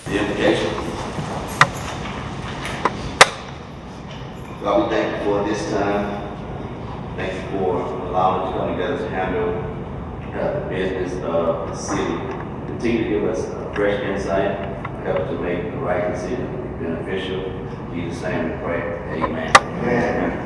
The implication. God, we thank you for this time. Thank you for allowing us to come together to handle the business of the city. Continue to give us fresh insight, help us to make the right decision, be beneficial. In Jesus' name we pray. Amen. Amen.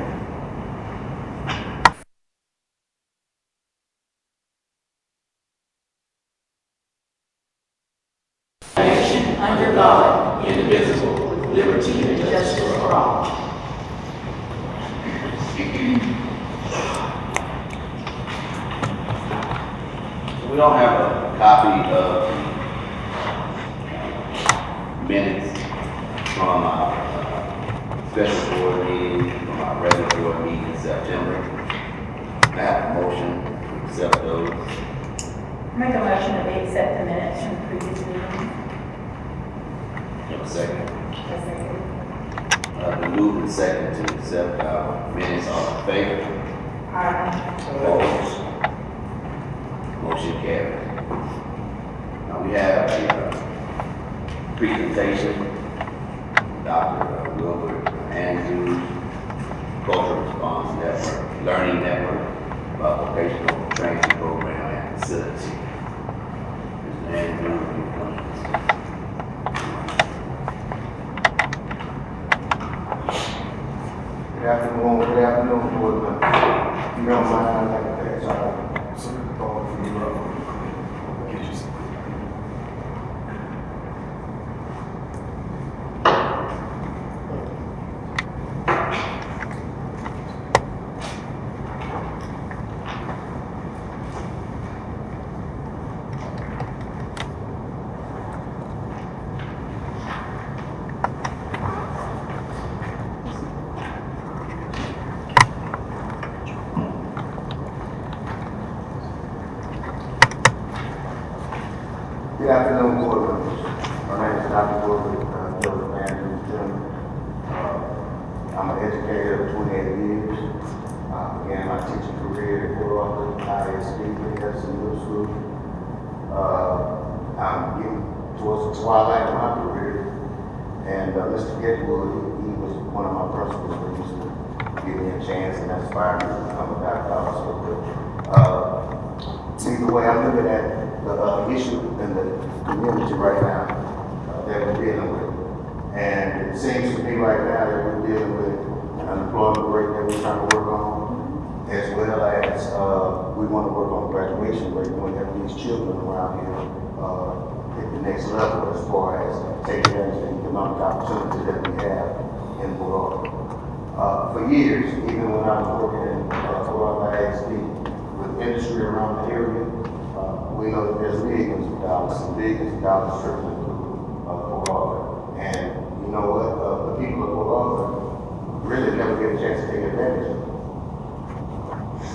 Under God, indivisible, with liberty and justice for all. We don't have a copy of minutes from our special board meeting, from our regular board meeting in September. I have a motion to accept those. Make a motion that we accept the minutes from the previous meeting. Have a second. As they were. The move and second to accept our minutes. All in favor? Opposed? Motion carries. Now we have a presentation, Dr. Wilbur Andrews, Cultural Response Network, Learning Network, about vocational training program and facility. Mr. Andrews, you come. Good afternoon, board members. If you don't mind, I'd like to pass out some call for you. Get you some. Good afternoon, board members. My name is Dr. Wilbur Andrews Jr. I'm an educator of 28 years. Began my teaching career at Port Arthur, ISD, Henderson Middle School. I'm getting towards the twilight of my career, and Mr. Getwood, he was one of my principals who used to give me a chance and inspire me to become a doctor also. Either way, I'm looking at the issue in the community right now that we're dealing with. And it seems to me right now that we're dealing with an unemployment rate that we're trying to work on, as well as we want to work on graduation rate. We want to have these children around here at the next level as far as taking advantage of the economic opportunities that we have in the world. For years, even when I was working in Port Arthur ISD, with industry around the area, we know that there's millions of dollars and billions of dollars trickling through Port Arthur. And you know what? The people of Port Arthur really never get a chance to take advantage of it.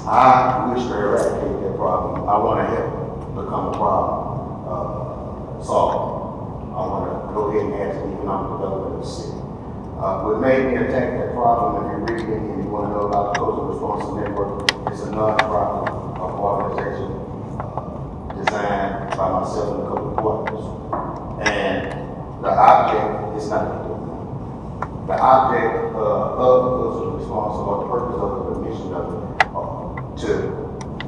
I wish to eradicate that problem. I want to help become a problem solver. I want to go ahead and add to the economic development of the city. What made me attack that problem, if you read it and you want to know about the Cultural Response Network, it's a non-profit organization designed by myself and a couple of partners. And the object is not to do it. The object of the cultural response, or the purpose of it, the mission of it, to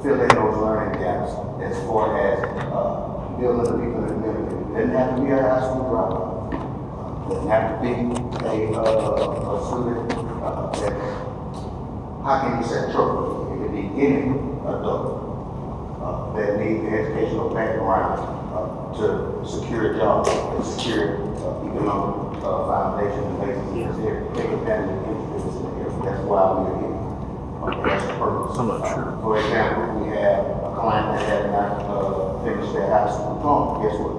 fill in those learning gaps as far as building the people in the community. It doesn't have to be a high school dropout. It doesn't have to be a student that, how can you say trouble? It could be any adult that need the educational background to secure a job and secure economic foundation and basis in this area. Take advantage of interest in the area. That's why we're here. That's the purpose. I'm not sure. For example, we have a client that had not finished their high school diploma. Guess what?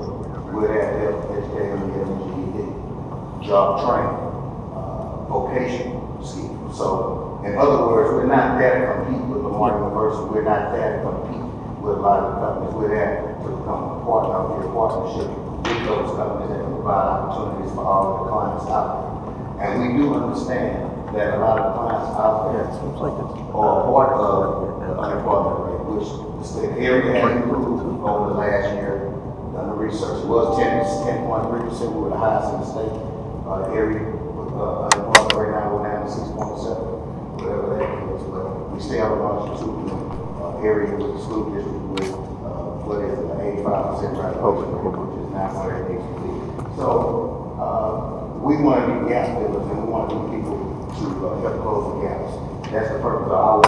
We're there to help educate them in GED, job training, vocational skills. So, in other words, we're not there to compete with Lamar University. We're not there to compete with a lot of the companies. We're there to become a partner, be a partnership with those companies that can provide opportunities for all of the clients out there. And we do understand that a lot of clients out there are part of the unemployment rate, which the area has improved over the last year. done the research, it was 10.3%, we were the highest in the state. The area with unemployment right now, we're down to 6.7, whatever that is, but we still have a large area with the school district with, what is it, 85% graduation rate, which is not where it needs to be. So, we want to be gap fillers, and we want to be people to help close the gaps. That's the purpose of our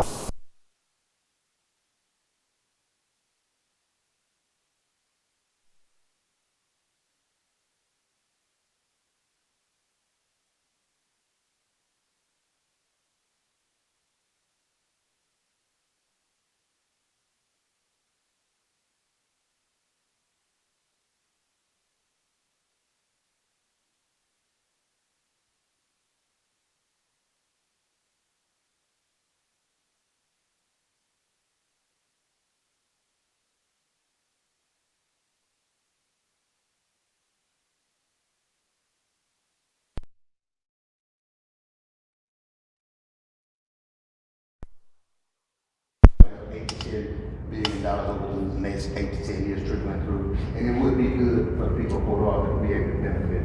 $8 to $10 billion over the next 8 to 10 years trickling through. And it would be good for the people of Port Arthur to be able to benefit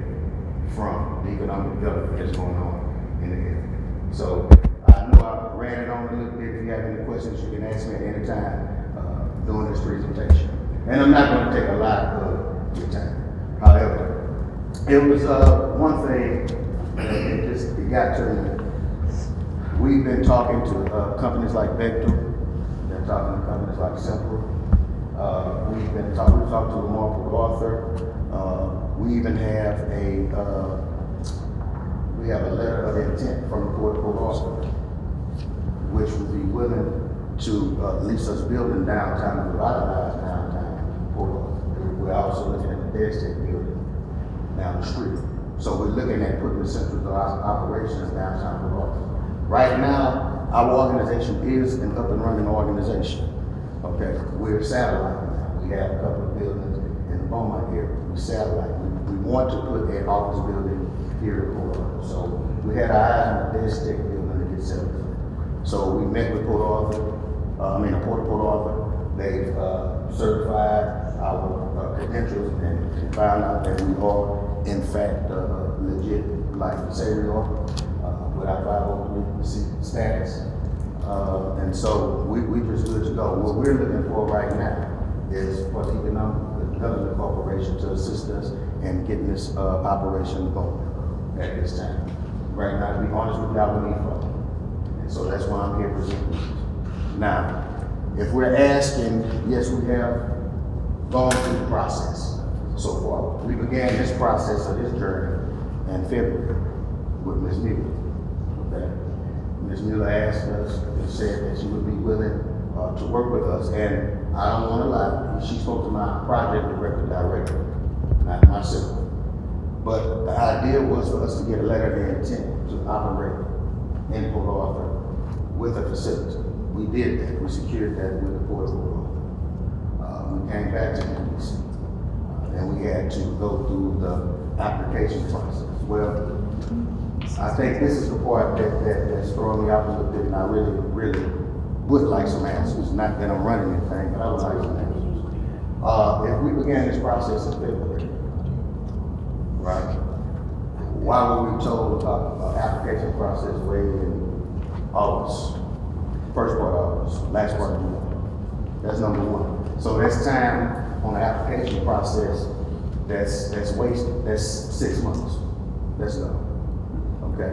from the economic development that's going on in the area. So I know I ran it on a little bit. If you have any questions, you can ask me at any time during this presentation. And I'm not going to take a lot of your time. However, it was one thing that it got to me. We've been talking to companies like Bechtel, been talking to companies like Simple. We've talked to Lamar Port Arthur. We even have a letter of intent from the Port of Port Arthur, which would be willing to lease us building downtown and revitalize downtown Port Arthur. We're also looking at the Dead building down the street. So we're looking at putting the central operations downtown Port Arthur. Right now, our organization is an up and running organization. Okay, we're satellite now. We have a couple of buildings in the Beaumont area. We satellite. We want to put an office building here in Port Arthur. So we had our eyes on the Dead building to get settled. So we met with Port Arthur, the Port of Port Arthur. They've certified our credentials and found out that we are, in fact, legit, like we say we are. With our 503C status. And so we just good to go. What we're looking for right now is for the Economic Development Corporation to assist us in getting this operation going at this time. Right now, to be honest with you, I don't need funding. And so that's why I'm here presenting this. Now, if we're asking, yes, we have gone through the process so far. We began this process of this journey in February with Ms. Mueller. Ms. Mueller asked us and said that she would be willing to work with us, and I don't want to lie, she spoke to my project director, not myself. But the idea was for us to get a letter of intent to operate in Port Arthur with a facility. We did that. We secured that with the Port of Port Arthur. We came back to EDC, and we had to go through the application process. Well, I think this is the part that's throwing me off a little bit, and I really would like some answers. Not that I'm running anything, but I would like some answers. If we began this process in February, right? Why were we told about the application process way in August? First part of August, last part of June. That's number one. So that's time on the application process that's wasted. That's 6 months. That's done. Okay.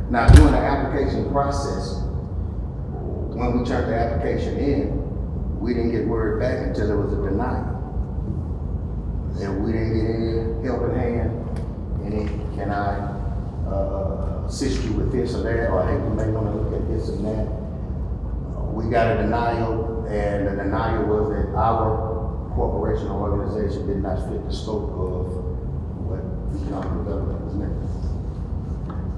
Now, during the application process, when we turned the application in, we didn't get word back until there was a denial. And we didn't get any helping hand, can I assist you with this or that, or hey, you may want to look at this and that. We got a denial, and the denial was that our corporation or organization did not fit the scope of what economic development was meant.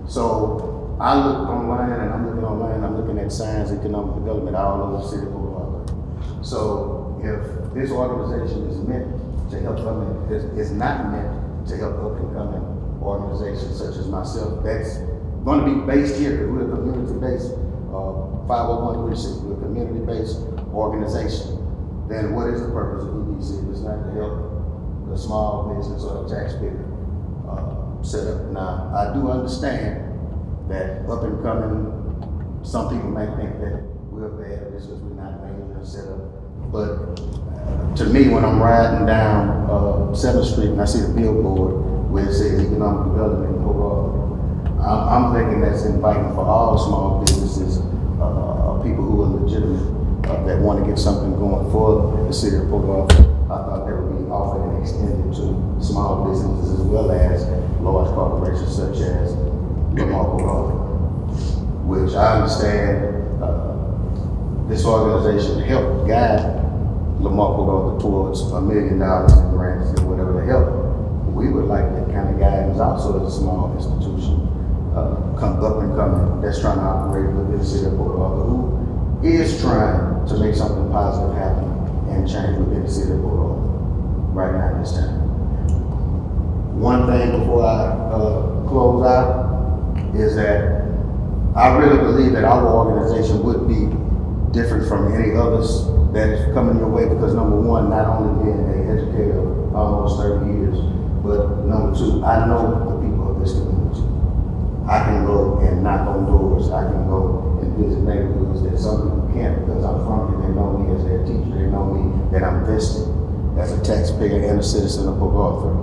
So I looked online, and I'm looking at science, economic development all over the city of Port Arthur. So if this organization is meant to help them, it's not meant to help up and coming organizations such as myself. That's going to be based here, because we're a community-based 501(c)(3). We're a community-based organization. Then what is the purpose of EDC if it's not to help the the small business or the taxpayer set up. Now, I do understand that up and coming, some people may think that we're bad just because we're not major set up. But to me, when I'm riding down 7th Street and I see the billboard where it says economic development, I'm thinking that's inviting for all small businesses, people who are legitimate, that want to get something going for the city of Port Arthur. I thought that would be offered and extended to small businesses as well as large corporations such as Lamar Port Arthur, which I understand this organization helped guide Lamar Port Arthur towards $1 million in grants and whatever the help. We would like that kind of guidance also as a small institution, come up and coming, that's trying to operate within the city of Port Arthur, who is trying to make something positive happen and change within the city of Port Arthur right now this time. One thing before I close out is that I really believe that our organization would be different from any others that is coming your way because number one, not only being an educator of almost 30 years, but number two, I know the people of this community. I can go and knock on doors. I can go and visit neighborhoods that some people can't because I'm from here. They know me as their teacher. They know me that I'm vested as a taxpayer and a citizen of Port Arthur.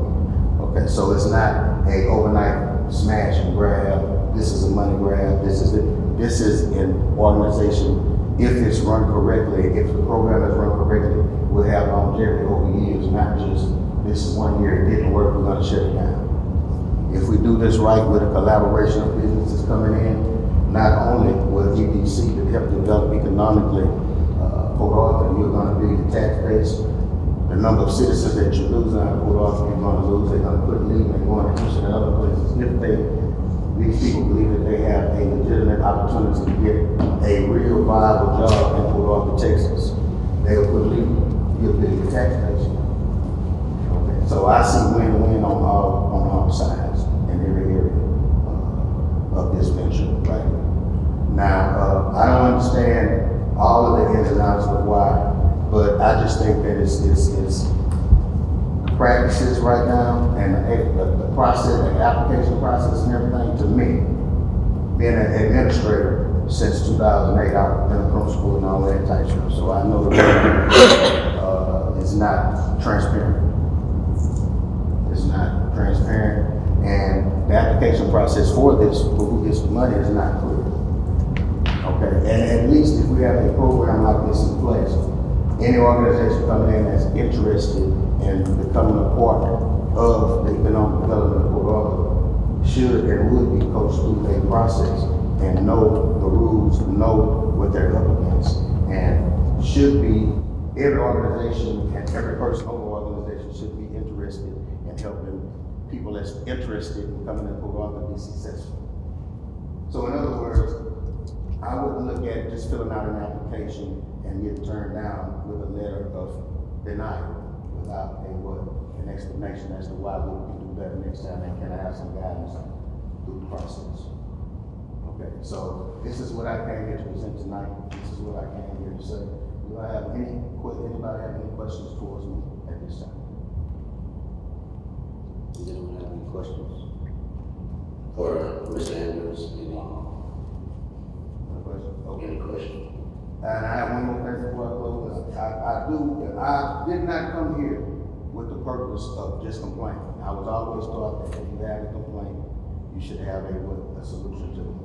Okay, so it's not a overnight smash and grab. This is a money grab. This is an organization. If it's run correctly, if the program is run correctly, we'll have longevity over years, not just this is 1 year, it didn't work, we're gonna shut it down. If we do this right with a collaboration of businesses coming in, not only will EDC to help develop economically Port Arthur, you're gonna be the tax base, the number of citizens that you lose out of Port Arthur, you're gonna lose, they're gonna quit leaving and going to Houston and other places. If these people believe that they have a legitimate opportunity to get a real viable job in Port Arthur, Texas, they'll quit leaving. You'll be the tax base. Okay, so I see win-win on all sides in every area of this venture right now. I don't understand all of the ins and outs of why, but I just think that it's the practices right now and the process, the application process and everything. To me, being an administrator since 2008, I've been a principal and all that type stuff, so I know the it's not transparent. It's not transparent, and the application process for this, for who gets the money, is not clear. Okay, and at least if we have a program like this in place, any organization coming in that's interested in becoming a part of the economic development of Port Arthur should and would be coached through a process and know the rules, know what they're up against, and should be, every organization and every person over organization should be interested in helping people that's interested in coming to Port Arthur be successful. So in other words, I wouldn't look at just filling out an application and getting turned down with a letter of denial without an explanation as to why we can do better next time and can I have some guidance through the process. Okay, so this is what I came here to present tonight. This is what I came here to say. Do I have anybody have any questions towards me at this time? Does anyone have any questions? For Mr. Andrews, any questions? And I have one more thing before I close. I did not come here with the purpose of just complaining. I was always taught that if you have a complaint, you should have a solution to it.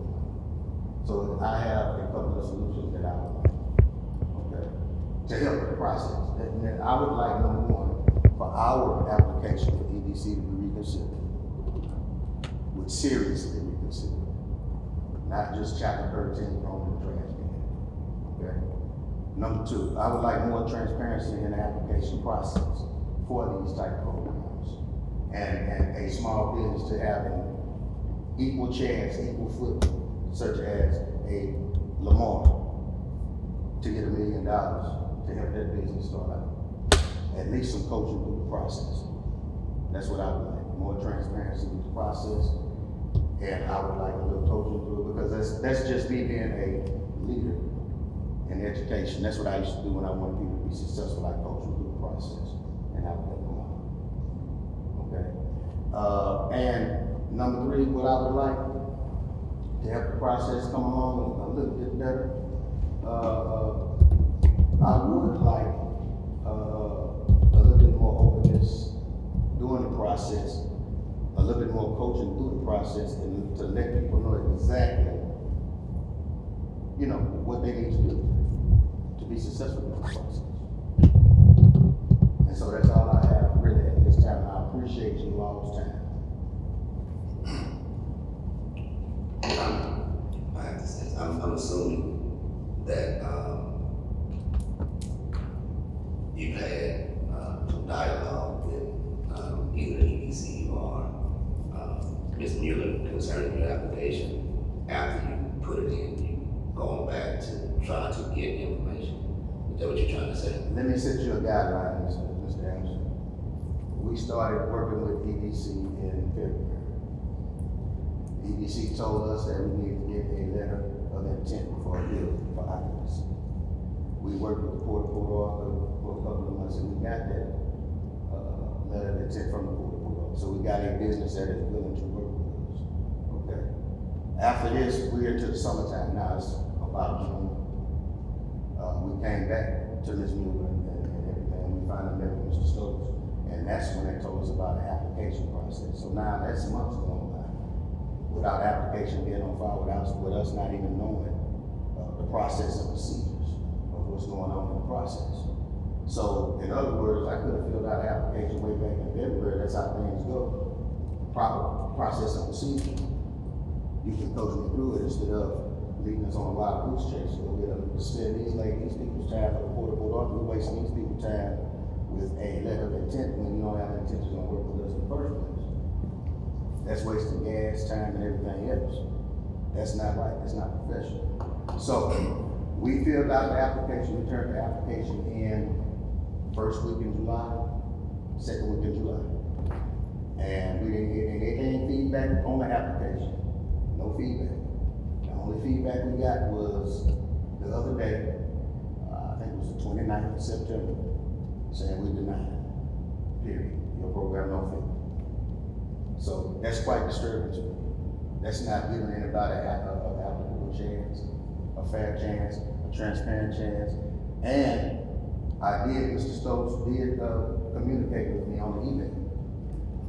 So I have a couple of solutions that I would like, okay, to help with the process. And I would like, number one, for our application for EDC to be reconsidered, would seriously reconsider, not just chapter 13 on the trash can. Okay. Number two, I would like more transparency in the application process for these type of programs, and a small business to have an equal chance, equal footing, such as a Lamar, to get $1 million to help their business start out. At least some coaching through the process. That's what I would like. More transparency with the process, and I would like a little coaching through it, because that's just me being a leader in education. That's what I used to do when I wanted people to be successful. I coach them through the process, and I would help them out. And number three, what I would like to help the process come along a little bit better, I would like a little bit more openness during the process, a little bit more coaching through the process, and to let people know exactly, you know, what they need to do to be successful in the process. And so that's all I have really at this time. I appreciate you all's time. I have to say, I'm assuming that you've had some dialogue with either EDC or Ms. Mueller concerning your application after you put it in, you going back to try to get information. Is that what you're trying to say? Let me set you a guideline, Mr. Anderson. We started working with EDC in February. EDC told us that we need to get a letter of intent for a bill for occupancy. We worked with the Port Author for a couple of months, and we got that letter of intent from the Port Author. So we got a business that is willing to work with us. Okay. After this, we're into the summertime now. It's about June. We came back to Ms. Mueller and everything. We finally met with Mr. Stokes, and that's when they told us about the application process. So now that's months going by without application being on file, with us not even knowing the process and procedures of what's going on in the process. So in other words, I could have filled out an application way back in February. That's how things go. Proper process and procedure. You can coach me through it instead of leading us on a lot of goose chases. We're going to spend these people's time for the Port Authority. We're wasting these people's time with a letter of intent when you don't have intentions on working with us in the first place. That's wasting gas, time, and everything else. That's not right. That's not professional. So we filled out the application. We turned the application in first week in July, second week in July, and we didn't get any feedback on the application. No feedback. The only feedback we got was the other day, I think it was the 29th of September, saying we denied it, period. Your program no fit. So that's quite disturbing to me. That's not giving anybody an applicable chance, a fair chance, a transparent chance. And Mr. Stokes did communicate with me on the email.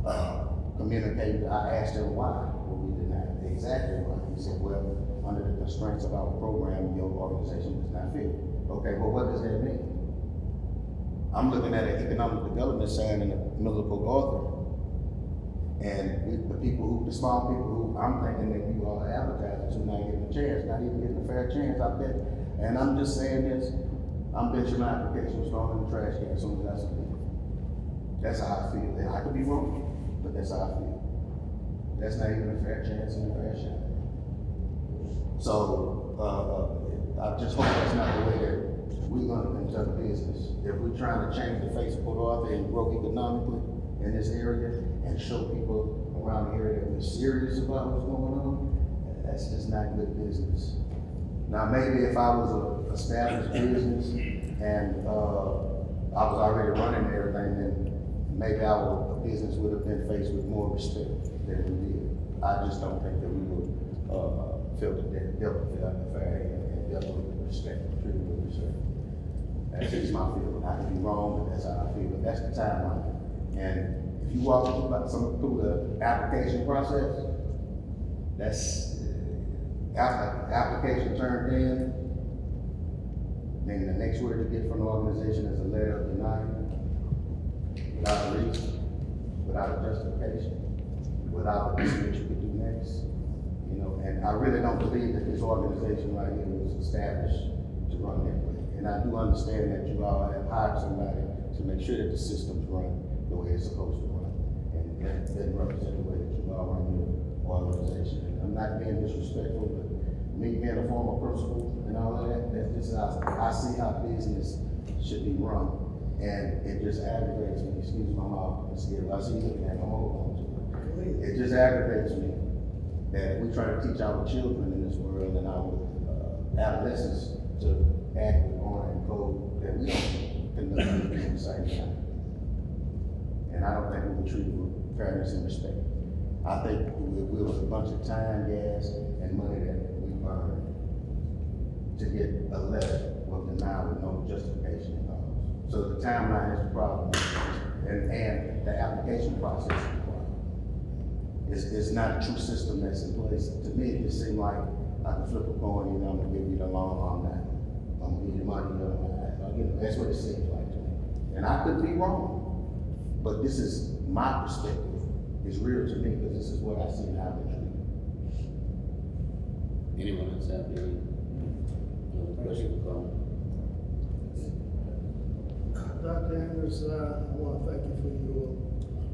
I asked him why were we denied, exactly why. He said, well, under the constraints of our program, your organization does not fit. Okay, well, what does that mean? I'm looking at an economic development side in the middle of Port Author, and the small people who I'm thinking that you all are advertising to, not getting a chance, not even getting a fair chance, I bet. And I'm just saying this, I'm benching my application, throwing in the trash can as soon as I submit it. That's how I feel. I could be wrong, but that's how I feel. That's not even a fair chance and a fair shot. So, I just hope that's not the way that we're gonna conduct business. If we're trying to change the face of Port Arthur and grow economically in this area and show people around the area that we're serious about what's going on, that's just not good business. Now, maybe if I was an established business and I was already running everything, then maybe our business would have been faced with more respect than we did. I just don't think that we would feel that they dealt with it fair and dealt with respect, treated with respect. That's just my feeling. I can be wrong, but that's how I feel. But that's the timeline. And if you walk through the application process, that's after the application turned in, then the next word you get from the organization is a letter of denial, without a reason, without a justification, without what you could do next. You know, and I really don't believe that this organization right here was established to run that way. And I do understand that you all have hired somebody to make sure that the systems run the way it's supposed to run. And that doesn't represent the way that you all run your organization. And I'm not being disrespectful, but me being a former principal and all of that, that's just how I see how business should be run. And it just aggravates me, excuse my mouth, I see you looking at me, I'm holding on to it. It just aggravates me that we try to teach our children in this world and our adolescents to act with honor and code that we don't conduct at the same time. And I don't think we were treated fairness and respect. I think it was a bunch of time, gas, and money that we burned to get a letter was denied with no justification at all. So the timeline is the problem, and the application process is the problem. It's not a true system that's in place. To me, it just seemed like I can flip a coin, I'm gonna give you the loan, I'm not. I'm gonna give you money, that's what it seems like to me. And I could be wrong, but this is my perspective. It's real to me, because this is what I see and how they treat it. Anyone else have any other questions or comments? Dr. Anders, I want to thank you for your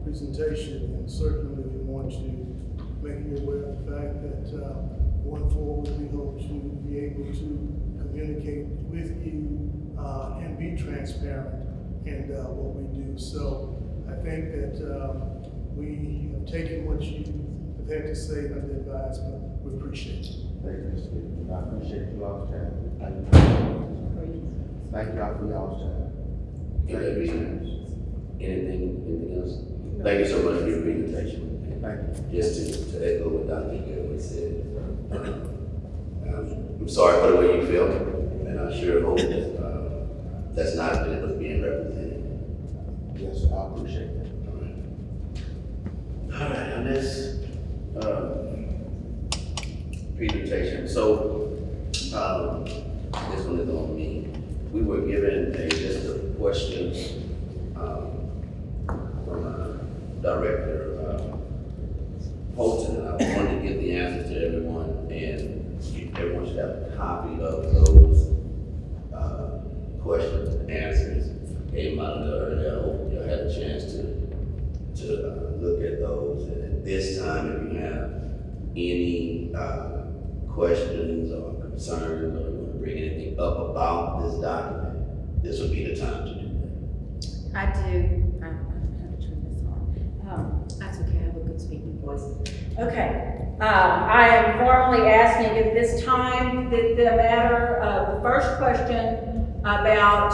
presentation, and certainly we want to make you aware of the fact that going forward, we hope to be able to communicate with you and be transparent in what we do. So I think that we have taken what you have had to say under advisement. We appreciate it. Thank you, Mr. Speaker. I appreciate you all's time. Thank y'all for y'all's time. Anything else? Thank you so much for your presentation. Thank you. Just to echo what Dr. Gilbert said, I'm sorry for the way you felt, and I sure hope that that's not what's being represented. Yes, I appreciate that. All right, on this presentation, so this one is on me. We were given a list of questions from Director Holton, and I wanted to get the answers to everyone, and everyone should have a copy of those questions and answers. Came out of there, and I hope you had a chance to look at those. And at this time, if you have any questions or concerns, or you want to bring anything up about this document, this would be the time to do that. I do. I don't know how to turn this on. That's okay. I have a good speaking voice. Okay. I am formally asking at this time that the matter of the first question about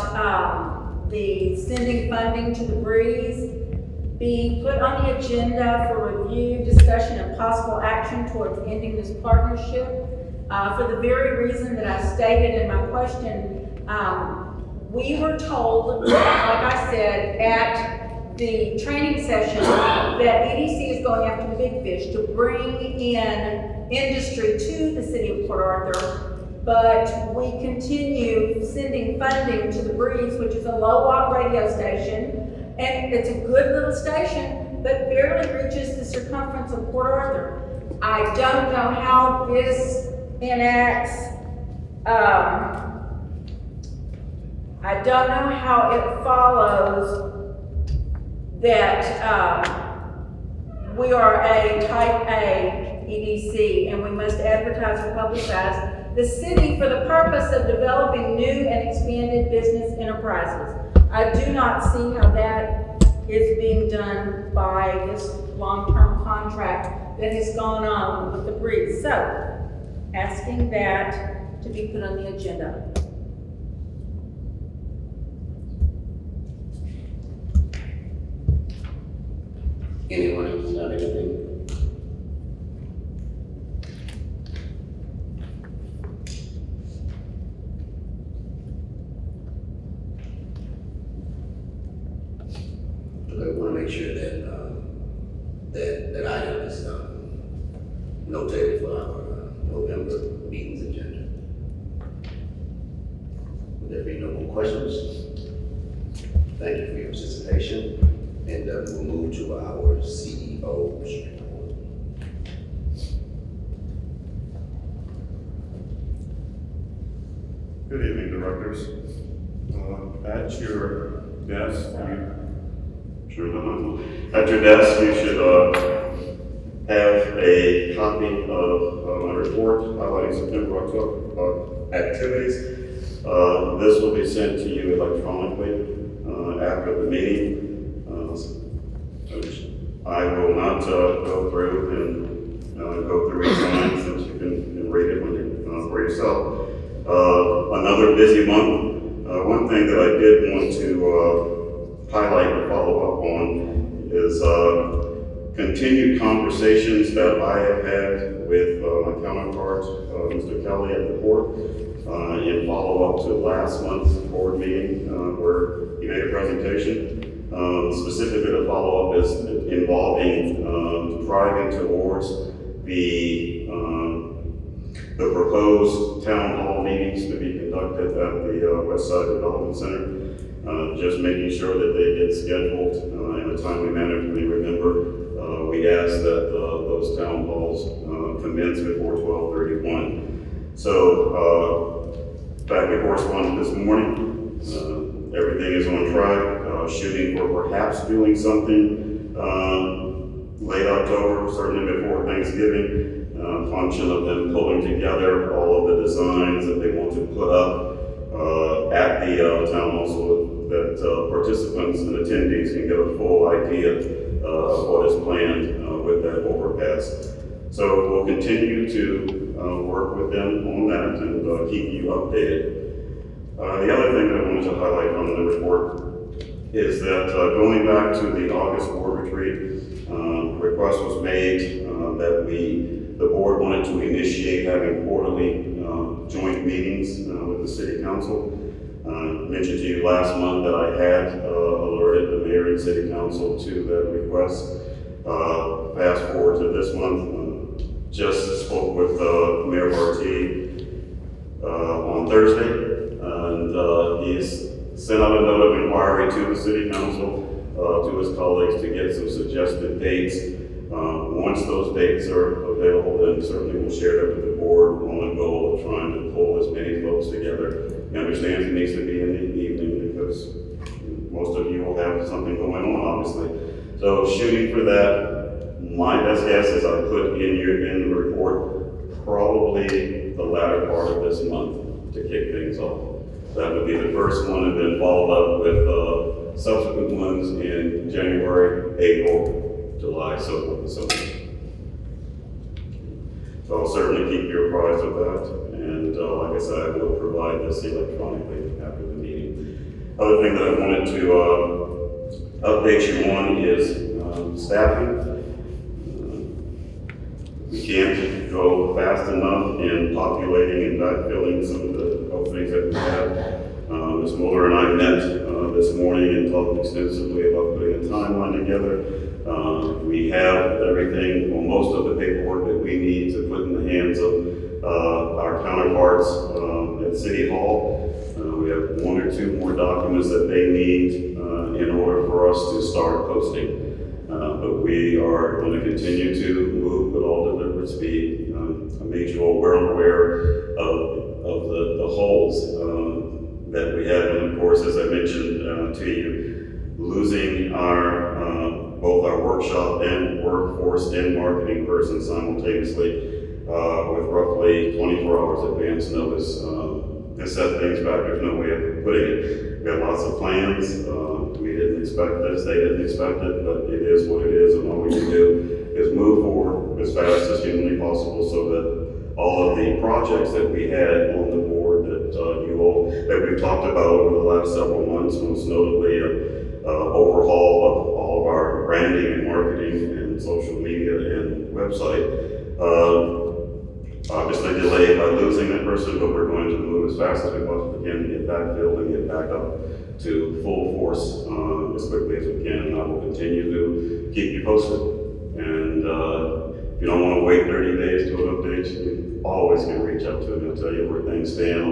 the sending funding to the Breeze be put on the agenda for review, discussion, and possible action towards ending this partnership. For the very reason that I stated in my question, we were told, like I said, at the training session, that EDC is going after the big fish to bring in industry to the city of Port Arthur, but we continue sending funding to the Breeze, which is a low-watt radio station, and it's a good little station, but barely reaches the circumference of Port Arthur. I don't know how this enacts, I don't know how it follows that we are a type A EDC and we must advertise or publicize the city for the purpose of developing new and expanded business enterprises. I do not see how that is being done by this long-term contract that has gone on with the Breeze. So, asking that to be put on the agenda. Anyone else have anything? I want to make sure that that item is notated for our November meetings agenda. Would there be no more questions? Thank you for your participation, and we'll move to our CEO's report. Good evening, directors. At your desk, at your desk, you should have a copy of my report highlighting September, October activities. This will be sent to you electronically after the meeting. I will not go through and go through each line, since you can read it when you, for yourself. Another busy month. One thing that I did want to highlight and follow up on is continued conversations that I have had with my counterpart, Mr. Kelly at the court, in follow-up to last month's board meeting where he made a presentation. Specifically, the follow-up is involving driving towards the proposed town hall meetings to be conducted at the West Side Development Center. Just making sure that they get scheduled in a timely manner. If you remember, we asked that those town halls commence before 12/31. So, back and corresponded this morning. Everything is on track, shooting for perhaps doing something late October, certainly before Thanksgiving. Function of them pulling together all of the designs that they want to put up at the town hall so that participants and attendees can get a full idea of what is planned with that overpass. So we'll continue to work with them on that and keep you updated. The other thing that I wanted to highlight from the report is that going back to the August board retreat, request was made that the board wanted to initiate having quarterly joint meetings with the city council. I mentioned to you last month that I had alerted the mayor and city council to that request. Fast forward to this month, just spoke with Mayor Barty on Thursday, and he's sent out a note of inquiry to the city council, to his colleagues to get some suggested dates. Once those dates are available, then certainly we'll share that with the board on a goal of trying to pull as many folks together. He understands it needs to be in the evening because most of you will have something going on, obviously. So shooting for that, my best guess is I put in the report probably the latter part of this month to kick things off. That would be the first one, and then followed up with subsequent ones in January, April, July, so forth and so on. So I'll certainly keep you apprised of that, and like I said, I will provide this electronically after the meeting. Other thing that I wanted to update you on is staffing. We can't go fast enough in populating and backfilling some of the openings that we have. Ms. Mueller and I met this morning and talked extensively about putting a timeline together. We have everything, well, most of the paperwork that we need to put in the hands of our counterparts at City Hall. We have one or two more documents that they need in order for us to start posting. But we are going to continue to move with all deliberate speed. I made you all well aware of the holes that we had, and of course, as I mentioned to you, losing our both our workshop and workforce and marketing person simultaneously with roughly 24 hours advance notice. This set things back, there's no way of putting it. We had lots of plans. We didn't expect this, they didn't expect it, but it is what it is, and all we can do is move forward as fast as humanly possible so that all of the projects that we had on the board that we've talked about over the last several months, most notably overhaul of all of our branding and marketing and social media and website. Obviously delayed by losing that person, but we're going to move as fast as we possibly can to get backfilled and get back up to full force as quickly as we can. And I will continue to keep you posted. And if you don't want to wait 30 days to an update, you always can reach out to me. I'll tell you where things stand.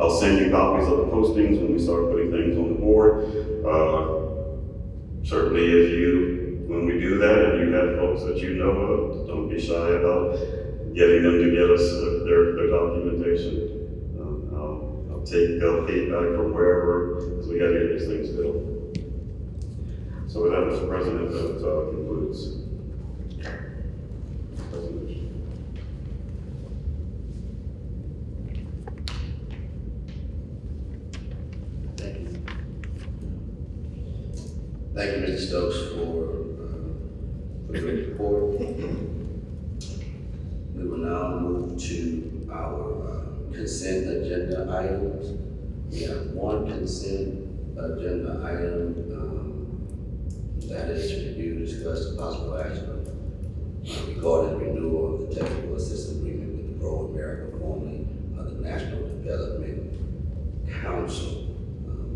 I'll send you copies of the postings when we start putting things on the board. Certainly when we do that, and you have folks that you know of, don't be shy about getting them to get us their documentation. I'll take feedback from wherever, because we gotta get these things built. So with that, Mr. President, that concludes the presentation. Thank you. Thank you, Mr. Stokes, for the report. We will now move to our consent agenda items. We have one consent agenda item That is to review, discuss the possible action regarding renewal of the technical assistance agreement with the Grow America, formerly of the National Development Council.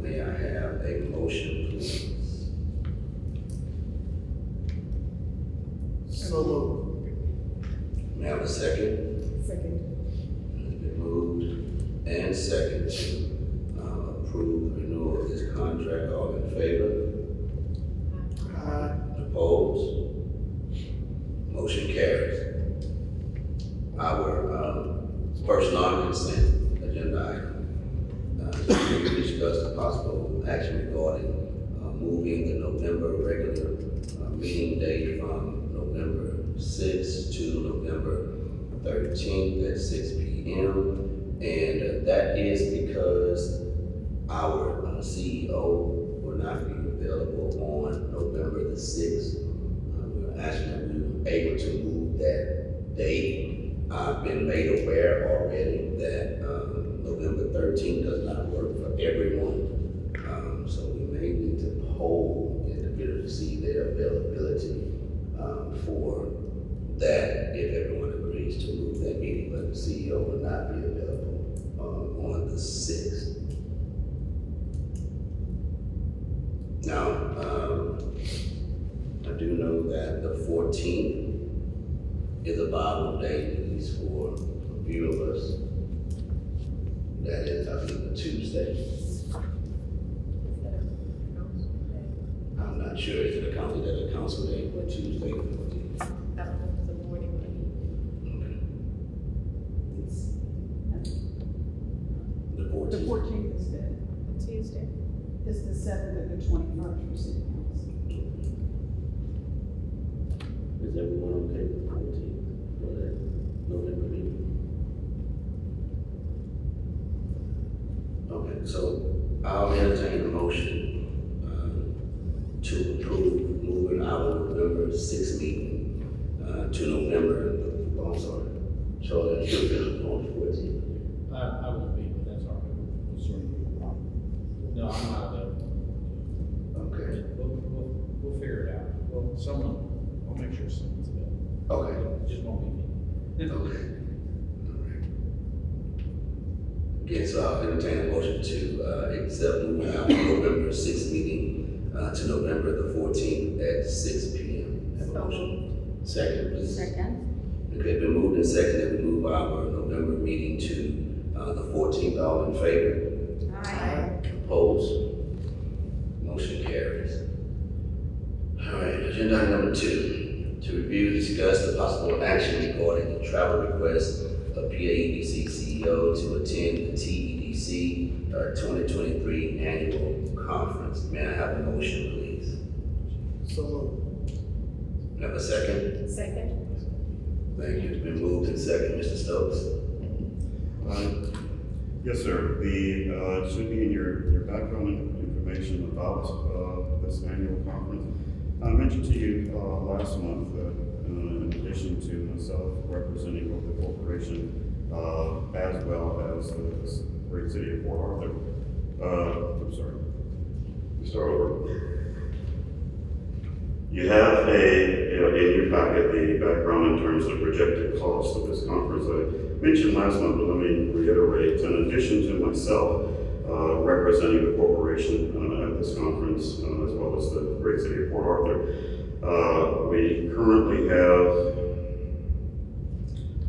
May I have a motion, please? So moved. May I have a second? Second. It's been moved and seconded to approve the renewal of this contract. All in favor? Opposed? Motion carries. Our first non-consent agenda item to discuss the possible action regarding moving the November regular meeting date from November 6th to November 13th at 6 p.m. And that is because our CEO will not be available on November the 6th. We're asking that we were able to move that date. I've been made aware already that November 13th does not work for everyone. So we may need to poll individuals to see their availability for that, if everyone agrees to move that meeting, but the CEO will not be available on the 6th. Now, I do know that the 14th is a viable date, at least for a few of us. That is, I think, a Tuesday. I'm not sure, is it a council day or Tuesday? I don't know if it's a morning or evening. Okay. The 14th. The 14th is dead. Tuesday. It's the 7th and the 21st for city council. Is everyone okay with the 14th for that November meeting? Okay, so I'll entertain a motion to approve moving our November 6th meeting to November, oh, I'm sorry, Charlotte, you're going on the 14th. I won't be, but that's all right. We'll sort it. No, I'm not available. Okay, We'll figure it out. Well, I'll make sure someone's available. okay, It just won't be me. okay. All right. Again, so I'll entertain a motion to accept moving our November 6th meeting to November the 14th at 6 p.m. Have a motion? Second, please. Second. Okay, been moved and seconded, we move our November meeting to the 14th. All in favor? Aye. Opposed? Motion carries. All right, agenda item number 2, to review, discuss the possible action regarding the travel request of PAEDC CEO to attend the TEDC 2023 annual conference. May I have a motion, please? So moved. Have a second? Second. Thank you. It's been moved and seconded. Mr. Stokes? Yes, sir. The, should be in your background information about this annual conference. I mentioned to you last month that in addition to myself representing both the corporation as well as the great city of Port Arthur, I'm sorry, start over. You have in your packet the background in terms of projected costs of this conference. I mentioned last month, but let me reiterate. In addition to myself representing the corporation at this conference, as well as the great city of Port Arthur, we currently have,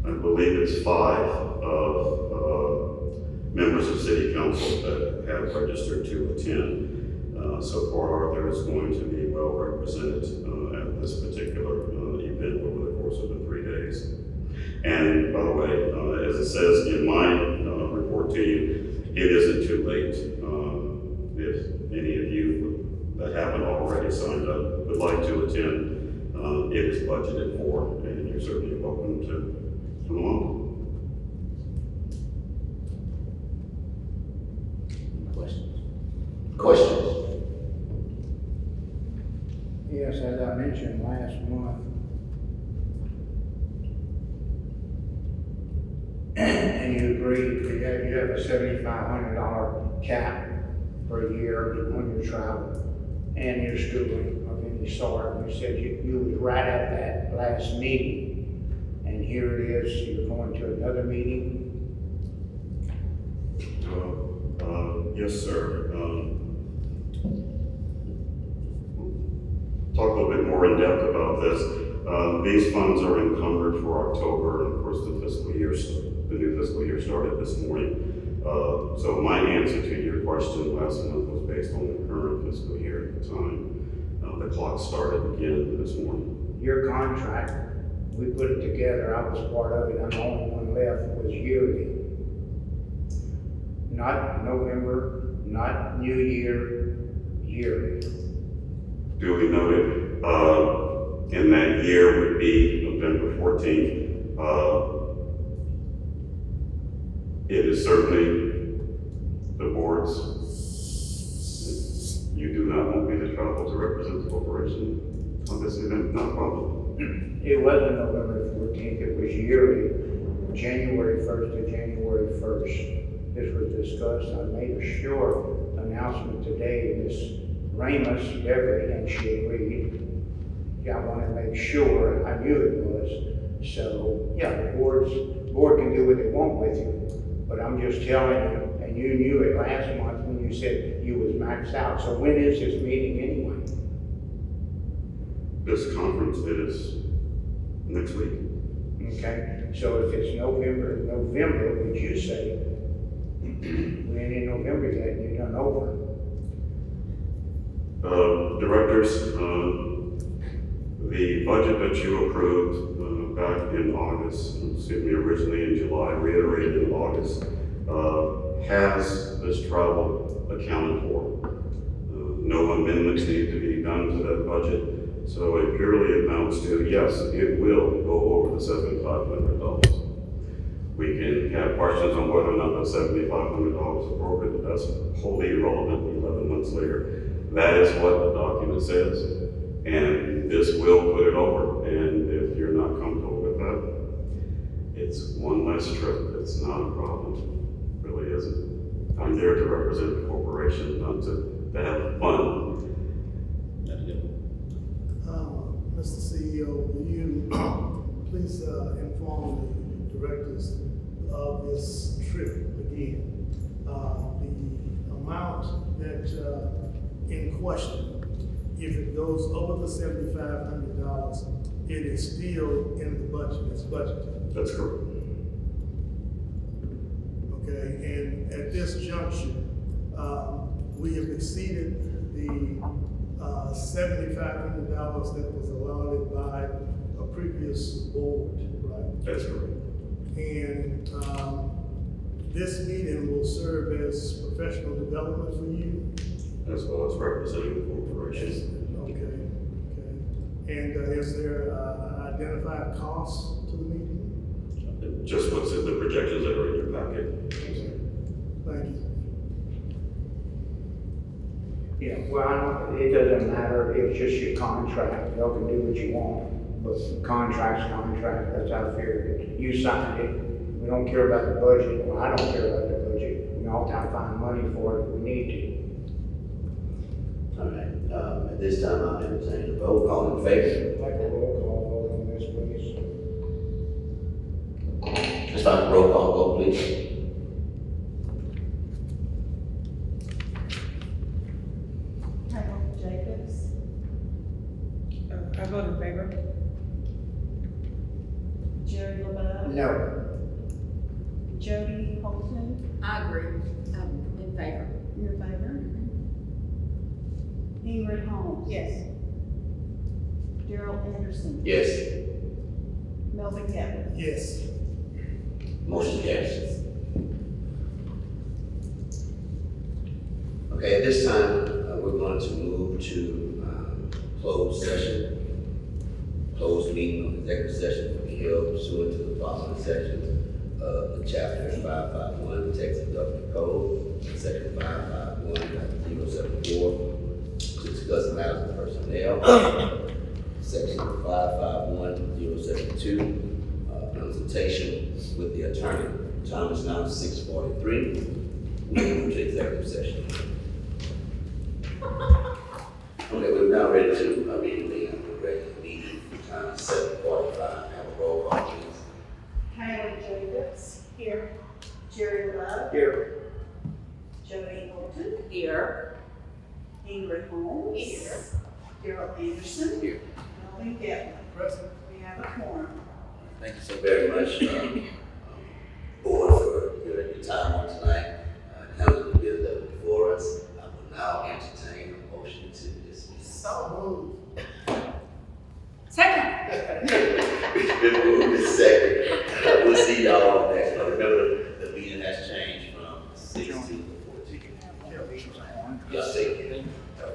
I believe it's 5 of members of city council that have registered to attend. So Port Arthur is going to be well represented at this particular event over the course of the 3 days. And by the way, as it says in my report to you, it isn't too late. If any of you that haven't already signed up would like to attend, it is budgeted for, and you're certainly welcome to come along. Questions? Yes, as I mentioned last month, and you agreed, you have a $7,500 cap per year on your travel and your schooling of any we saw it. You said you was right at that last meeting, and here it is, you're going to another meeting. Yes, sir. Talk a little bit more in depth about this. These funds are encumbered for October, and of course, the new fiscal year started this morning. So my answer to your question last month was based on the current fiscal year at the time. The clock started again this morning. Your contract, we put it together, I was part of it, I'm the only one left, was yearly. Not November, not New Year, yearly. Duly noted. In that year would be November 14th. It is certainly the board's. You do not want me to travel to represent the corporation on this event, not a problem. It wasn't November 14th, it was yearly, January 1st to January 1st. This was discussed. I made a short announcement today, Ms. Ramos, Beverly, and she agreed. Yeah, I wanted to make sure, I knew it was. So, yeah, the board can do what they want with you, but I'm just telling you, and you knew it last month when you said you was maxed out. So when is this meeting anyway? This conference is next week. Okay, so if it's November, would you say? We ain't in November yet, and you're done over. Directors, the budget that you approved back in August, originally in July, reiterated in August, has this travel accounted for. No amendments need to be done to that budget, so it purely amounts to, yes, it will go over the $7,500. We can have questions on whether or not the $7,500 is appropriate, but that's wholly irrelevant 11 months later. That is what the document says, and this will put it over. And if you're not comfortable with that, it's one less trip. It's not a problem, it really isn't. I'm there to represent the corporation, not to have fun. Mr. CEO, will you please inform the directors of this trip again? The amount that in question, if it goes over the $7,500, it is still in the budget, it's budgeted. That's correct. Okay, and at this juncture, we have exceeded the $7,500 that was allotted by a previous board, right? That's correct. And this meeting will serve as professional development for you. As well as representing the corporation. Okay. And is there identified costs to the meeting? Just what's in the projections that are in your packet. Thank you. Yeah, well, it doesn't matter, it's just your contract, y'all can do what you want, but contract's contract, that's how I figured it. You signed it, we don't care about the budget, well, I don't care about the budget, we all have to find money for it if we need to. All right, at this time, I'll entertain a vote. All in favor? Like a roll call vote on this, please. Let's start the roll call vote, please. Harold Jacobs, I vote in favor. Jerry LaBelle, No. Jody Holton, I agree, in favor. you're in favor? Ingrid Holmes. Yes. Gerald Anderson, Yes. Melvin Catlett. Yes. Motion carries. Okay, at this time, we're going to move to closed session. Closed meeting or executive session will be held pursuant to the following sections of the chapter 551, Texas Government Code, section 551.074, to discuss matters of personnel, section 551.072, consultation with the attorney. Time is now 6:43. We move to executive session. Okay, we've now ready to, immediately under the regular meeting, time is 7:45, have a roll call, please. Hannah Jacobs. Here. Jerry Love. Here. Jody Holton. Here. Ingrid Holmes. Here. Daryl Anderson. Here. Melvin Getman. Present. We have a quorum. Thank you so very much, board, for your time on tonight. Handling the bill that was before us. I will now entertain a motion to dismiss. Second. It's been moved and second. We'll see y'all